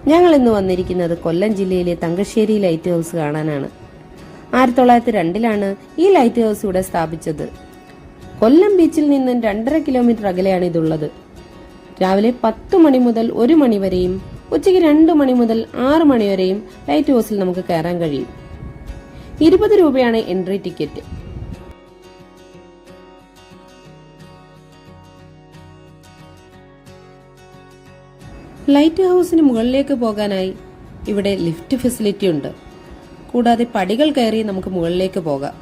ഞങ്ങൾ ഇന്ന് വന്നിരിക്കുന്നത് കൊല്ലം ജില്ലയിലെ തങ്കശ്ശേരി ലൈറ്റ് ഹൗസ് കാണാനാണ്. 1902 ഈ ലൈറ്റ് ഹൗസ് ഇവിടെ സ്ഥാപിച്ചത്. കൊല്ലം ബീച്ചിൽ നിന്നും 2.5 കിലോമീറ്റർ അകലെയാണ് ഇതുള്ളത്. രാവിലെ 10 മണി മുതൽ 1 മണി വരെയും ഉച്ചയ്ക്ക് 2 മണി മുതൽ 6 മണി വരെയും ലൈറ്റ് ഹൗസിൽ നമുക്ക് കയറാൻ കഴിയും. 20 രൂപയാണ് എൻട്രി ടിക്കറ്റ്. ലൈറ്റ് ഹൗസിന് മുകളിലേക്ക് പോകാനായി ഇവിടെ ലിഫ്റ്റ് ഫെസിലിറ്റി ഉണ്ട്. കൂടാതെ പടികൾ കയറി നമുക്ക് മുകളിലേക്ക് പോകാം.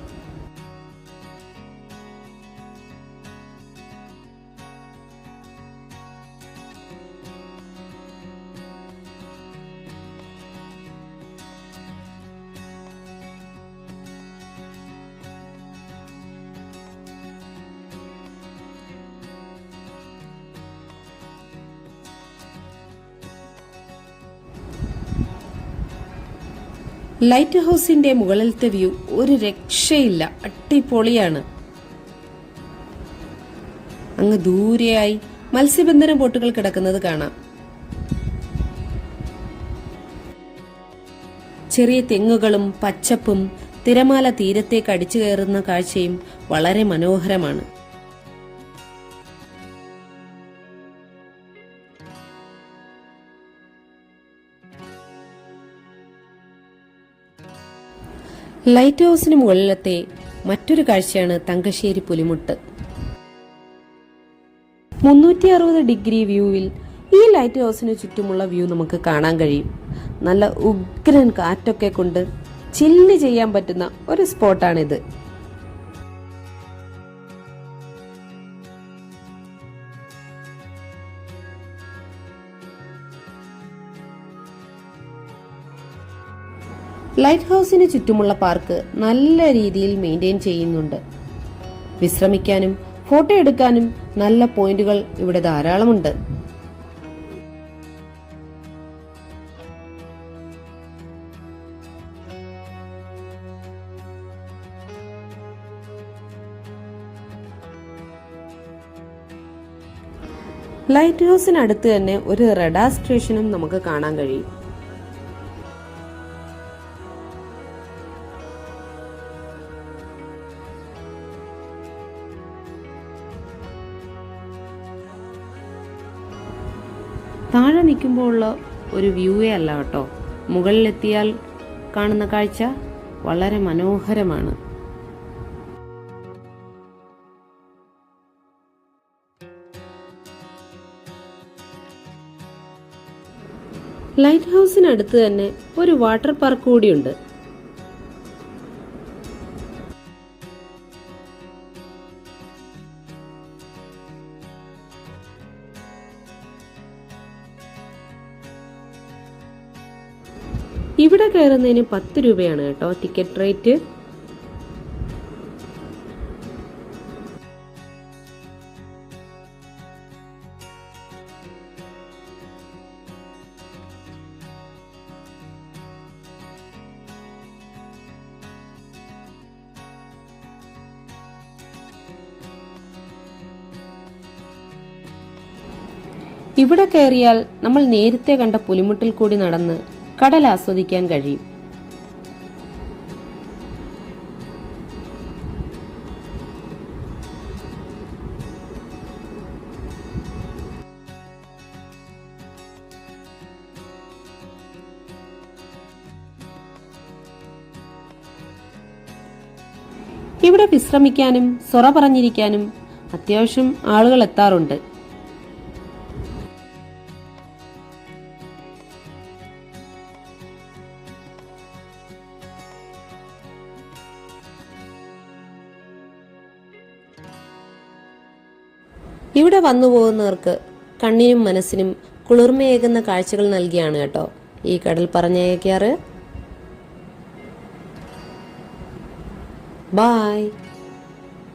ലൈറ്റ് ഹൗസിന്റെ മുകളിലത്തെ വ്യൂ ഒരു രക്ഷയില്ല, അടിപൊളിയാണ്. അങ്ങ് ദൂരെയായി മത്സ്യബന്ധന ബോട്ടുകൾ കിടക്കുന്നത് കാണാം. ചെറിയ തെങ്ങുകളും പച്ചപ്പും തിരമാല തീരത്തേക്ക് അടിച്ചു കയറുന്ന കാഴ്ചയും വളരെ മനോഹരമാണ്. ലൈറ്റ് ഹൗസിന് മുകളിലത്തെ മറ്റൊരു കാഴ്ചയാണ് തങ്കശ്ശേരി പുലിമുട്ട്. 360 ഡിഗ്രി വ്യൂവിൽ ഈ ലൈറ്റ് ഹൗസിന് ചുറ്റുമുള്ള വ്യൂ നമുക്ക് കാണാൻ കഴിയും. നല്ല ഉഗ്രൻ കാറ്റൊക്കെ കൊണ്ട് ചില്ല് ചെയ്യാൻ പറ്റുന്ന ഒരു സ്പോട്ടാണിത്. ലൈറ്റ് ഹൗസിന് ചുറ്റുമുള്ള പാർക്ക് നല്ല രീതിയിൽ മെയിൻറ്റെയിൻ ചെയ്യുന്നുണ്ട്. വിശ്രമിക്കാനും ഫോട്ടോ എടുക്കാനും നല്ല പോയിന്റുകൾ ഇവിടെ ധാരാളമുണ്ട്. ലൈറ്റ് ഹൗസിനടുത്ത് തന്നെ ഒരു റഡാർ സ്റ്റേഷനും നമുക്ക് കാണാൻ കഴിയും. താഴെ നിൽക്കുമ്പോൾ ഉള്ള ഒരു വ്യൂവേ അല്ല കേട്ടോ, മുകളിലെത്തിയാൽ കാണുന്ന കാഴ്ച വളരെ മനോഹരമാണ്. ലൈറ്റ് ഹൗസിനടുത്ത് തന്നെ ഒരു വാട്ടർ പാർക്ക് കൂടിയുണ്ട്. ഇവിടെ കയറുന്നതിന് 10 രൂപയാണ് കേട്ടോ ടിക്കറ്റ് റേറ്റ്. ഇവിടെ കയറിയാൽ നമ്മൾ നേരത്തെ കണ്ട പുലിമുട്ടിൽ കൂടി നടന്ന് കടൽ ആസ്വദിക്കാൻ കഴിയും. ഇവിടെ വിശ്രമിക്കാനും സൊറ പറഞ്ഞിരിക്കാനും അത്യാവശ്യം ആളുകൾ എത്താറുണ്ട്. ഇവിടെ വന്നു പോകുന്നവർക്ക് കണ്ണിനും മനസ്സിനും കുളിർമയേകുന്ന കാഴ്ചകൾ നൽകിയാണ് കേട്ടോ ഈ കടൽ പറഞ്ഞയക്കാറ്. ബൈ.